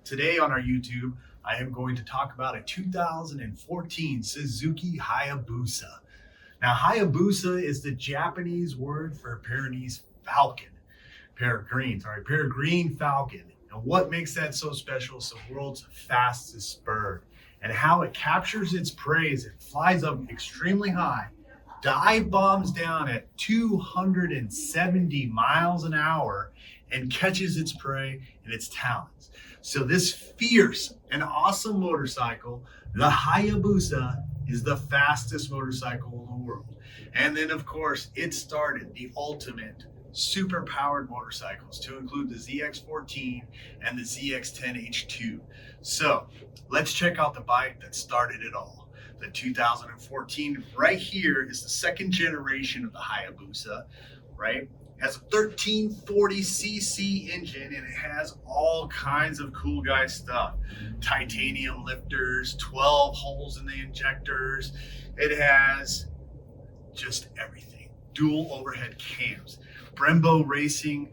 Today on our YouTube, I am going to talk about a 2014 Suzuki Hayabusa. Now, Hayabusa is the Japanese word for peregrine falcon. And what makes that so special is the world's fastest bird. And how it captures its prey is it flies up extremely high, dive bombs down at 270 miles an hour, and catches its prey in its talons. So this fierce and awesome motorcycle, the Hayabusa, is the fastest motorcycle in the world. And then of course, it started the ultimate super powered motorcycles to include the ZX14 and the ZX10H2. So let's check out the bike that started it all. The 2014 right here is the second generation of the Hayabusa, right? It has a 1340cc engine and it has all kinds of cool guy stuff. Titanium lifters, 12 holes in the injectors. It has just everything. Dual overhead cams, Brembo racing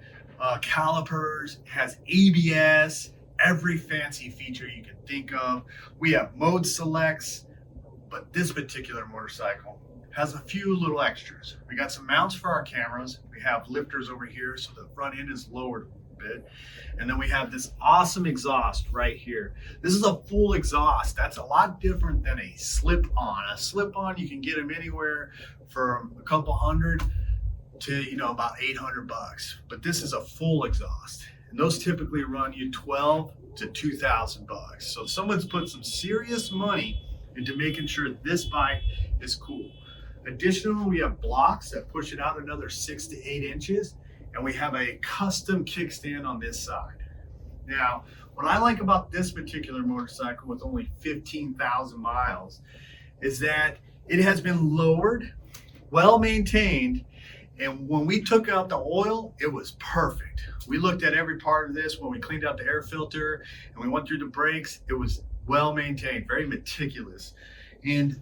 calipers, has ABS, every fancy feature you can think of. We have mode selects, but this particular motorcycle has a few little extras. We got some mounts for our cameras. We have lifters over here, so the front end is lowered a bit. And then we have this awesome exhaust right here. This is a full exhaust. That's a lot different than a slip-on. A slip-on, you can get them anywhere from a couple hundred to, about 800 bucks. But this is a full exhaust. And those typically run you 12 to 2,000 bucks. So someone's put some serious money into making sure this bike is cool. Additionally, we have blocks that push it out another 6 to 8 inches, and we have a custom kickstand on this side. Now, what I like about this particular motorcycle with only 15,000 miles is that it has been lowered, well maintained, and when we took out the oil, it was perfect. We looked at every part of this when we cleaned out the air filter and we went through the brakes. It was well maintained, very meticulous. And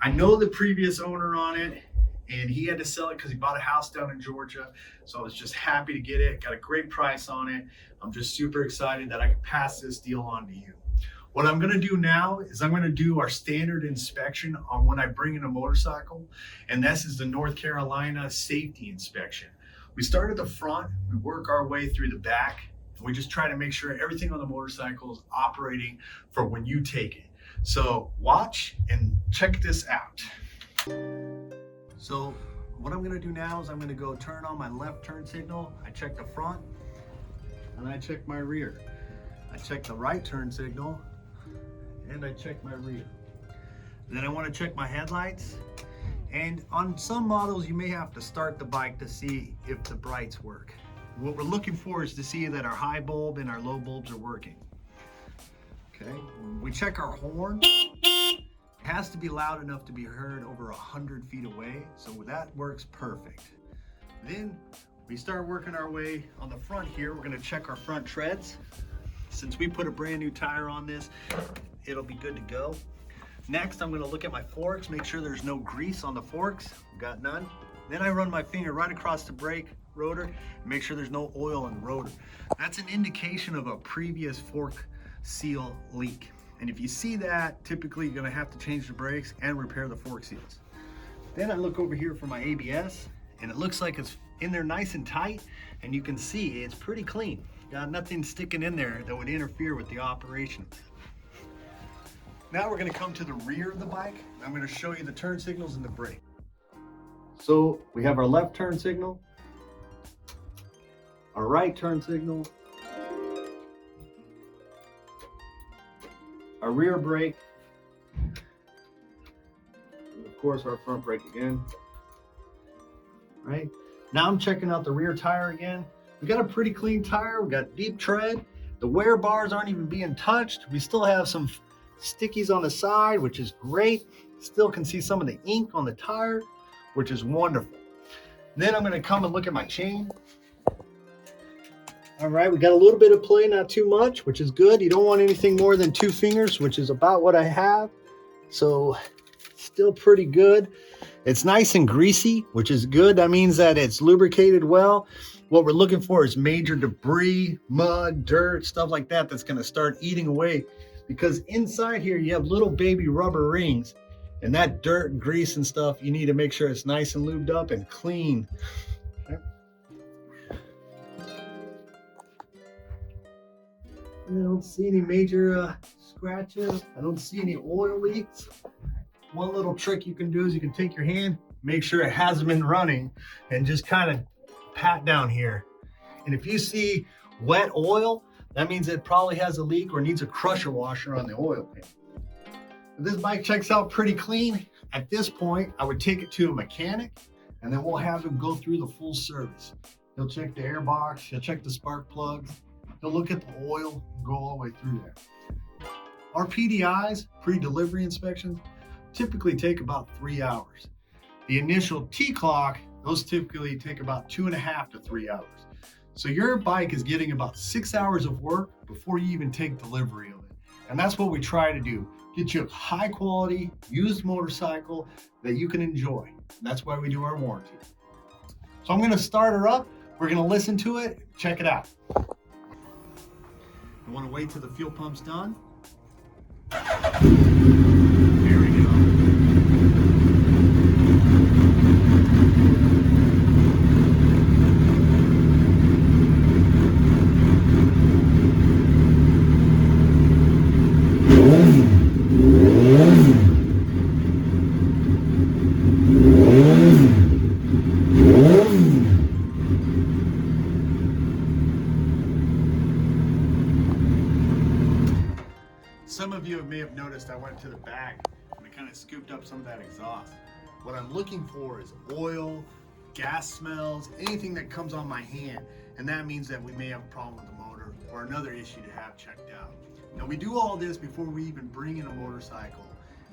I know the previous owner on it, and he had to sell it because he bought a house down in Georgia. So I was just happy to get it, got a great price on it. I'm just super excited that I can pass this deal on to you. What I'm gonna do now is I'm gonna do our standard inspection on when I bring in a motorcycle, and this is the North Carolina safety inspection. We start at the front, we work our way through the back, and we just try to make sure everything on the motorcycle is operating for when you take it. So watch and check this out. So what I'm gonna do now is I'm gonna go turn on my left turn signal. I check the front and I check my rear. I check the right turn signal and I check my rear. Then I wanna check my headlights. And on some models, you may have to start the bike to see if the brights work. What we're looking for is to see that our high bulb and our low bulbs are working. Okay, we check our horn. It has to be loud enough to be heard over 100 feet away, so that works perfect. Then we start working our way on the front here. We're gonna check our front treads. Since we put a brand new tire on this, it'll be good to go. Next, I'm gonna look at my forks, make sure there's no grease on the forks. Got none. Then I run my finger right across the brake rotor and make sure there's no oil in the rotor. That's an indication of a previous fork seal leak. And if you see that, typically you're gonna have to change the brakes and repair the fork seals. Then I look over here for my ABS, and it looks like it's in there nice and tight, and you can see it's pretty clean. Got nothing sticking in there that would interfere with the operation. Now we're gonna come to the rear of the bike. I'm gonna show you the turn signals and the brake. So we have our left turn signal, our right turn signal, our rear brake, and of course our front brake again. Right now I'm checking out the rear tire again. We got a pretty clean tire. We got deep tread. The wear bars aren't even being touched. We still have some stickies on the side, which is great. Still can see some of the ink on the tire, which is wonderful. Then I'm going to come and look at my chain. All right, we got a little bit of play, not too much, which is good. You don't want anything more than 2 fingers, which is about what I have. So still pretty good. It's nice and greasy, which is good. That means that it's lubricated well. What we're looking for is major debris, mud, dirt, stuff like that that's going to start eating away, because inside here you have little baby rubber rings, and that dirt and grease and stuff, you need to make sure it's nice and lubed up and clean. Okay. I don't see any major scratches. I don't see any oil leaks. One little trick you can do is you can take your hand, make sure it hasn't been running, and just kind of pat down here. And if you see wet oil, that means it probably has a leak or needs a crusher washer on the oil pan. If this bike checks out pretty clean, at this point, I would take it to a mechanic, and then we'll have him go through the full service. He'll check the air box, he'll check the spark plugs, he'll look at the oil, and go all the way through there. Our PDIs, pre-delivery inspections, typically take about 3 hours. The initial T-clock, those typically take about 2.5 to 3 hours. So your bike is getting about 6 hours of work before you even take delivery of it. And that's what we try to do. Get you a high quality, used motorcycle that you can enjoy. And that's why we do our warranty. So I'm gonna start her up. We're gonna listen to it, check it out. You wanna wait till the fuel pump's done? There we go. Some of you may have noticed I went to the back and I kind of scooped up some of that exhaust. What I'm looking for is oil, gas smells, anything that comes on my hand. And that means that we may have a problem with the motor or another issue to have checked out. Now we do all this before we even bring in a motorcycle.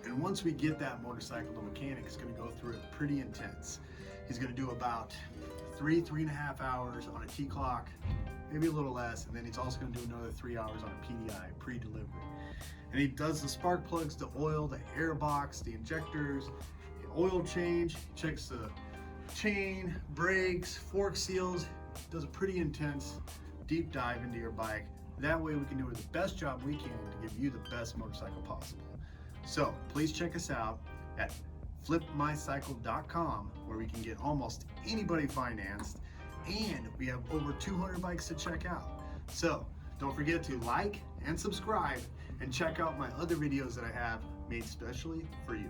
And once we get that motorcycle, the mechanic is going to go through it pretty intense. He's going to do about 3.5 hours on a T-clock, maybe a little less, and then he's also going to do another 3 hours on a PDI, pre-delivery. And he does the spark plugs, the oil, the air box, the injectors, the oil change, he checks the chain, brakes, fork seals, does a pretty intense deep dive into your bike. That way we can do the best job we can to give you the best motorcycle possible. So please check us out at flipmycycle.com, where we can get almost anybody financed, and we have over 200 bikes to check out. So don't forget to like and subscribe and check out my other videos that I have made specially for you.